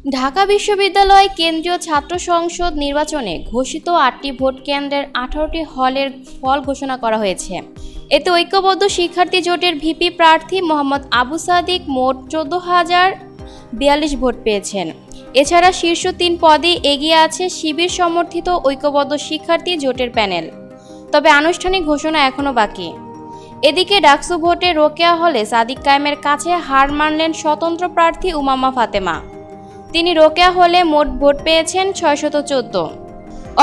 ঢাকা বিশ্ববিদ্যালয় কেন্দ্রীয় ছাত্র সংসদ নির্বাচনে ঘোষিত 8টি ভোট কেন্দ্রের 18টি হলের ফল ঘোষণা করা হয়েছে। এতে ঐক্যবদ্ধ শিক্ষার্থী জোটের ভিপি প্রার্থী মোহাম্মদ আবু সাদিক মোট 14,042 ভোট পেয়েছেন। এছাড়া শীর্ষ 3 পদে এগিয়ে আছে শিবির সমর্থিত ঐক্যবদ্ধ শিক্ষার্থী জোটের প্যানেল। তবে আনুষ্ঠানিক ঘোষণা এখনও বাকি। এদিকে ডাকসু ভোটে রোকেয়া হলে সাদিক কায়েমের কাছে হার মানলেন স্বতন্ত্র প্রার্থী উমামা ফাতেমা। তিনি রোকেয়া হলে মোট ভোট পেয়েছেন 614।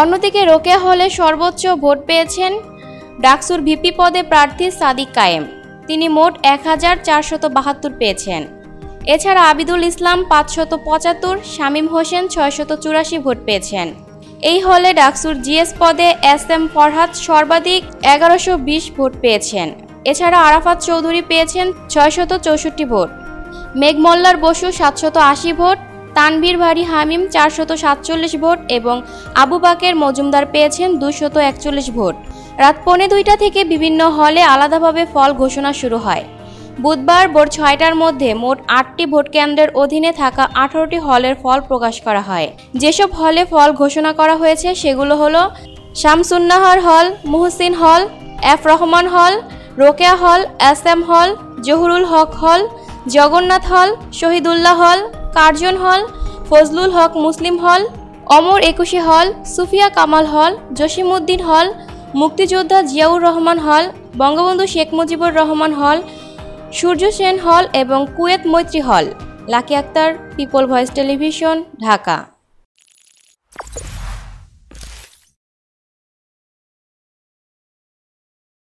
অন্যদিকে রোকেয়া হলে সর্বোচ্চ ভোট পেয়েছেন ডাকসুর ভিপি পদে প্রার্থী সাদিক কায়েম। তিনি মোট 1472 পেয়েছেন। এছাড়া আবিদুল ইসলাম 575, শামীম হোসেন 684 ভোট পেয়েছেন। এই হলে ডাকসুর জিএস পদে SM ফরহাদ সর্বাধিক 1120 ভোট পেয়েছেন। এছাড়া আরাফাত চৌধুরী পেয়েছেন 664 ভোট, মেঘ মোল্লার বসু 780 ভোট, তানভীর ভারী হামিম 447 ভোট এবং আবু বাকের মজুমদার পেয়েছেন 241 ভোট। রাত 1:45টা থেকে বিভিন্ন হলে আলাদাভাবে ফল ঘোষণা শুরু হয়। বুধবার ভোর 6টার মধ্যে মোট 8টি ভোট কেন্দ্রের অধীনে থাকা 18টি হলের ফল প্রকাশ করা হয়। যেসব হলে ফল ঘোষণা করা হয়েছে সেগুলো হলো শামসুন্নাহার হল, মুহসিন হল, এফ রহমান হল, রোকেয়া হল, SM হল, জহুরুল হক হল, জগন্নাথ হল, শহীদুল্লাহ হল, কার্জন হল, ফজলুল হক মুসলিম হল, অমর একুশে হল, সুফিয়া কামাল হল, জসিমউদ্দিন হল, মুক্তিযোদ্ধা জিয়াউর রহমান হল, বঙ্গবন্ধু শেখ মুজিবুর রহমান হল, সূর্য সেন হল এবং কুয়েত মৈত্রী হল। Lucky Akter, people voice television, Dhaka.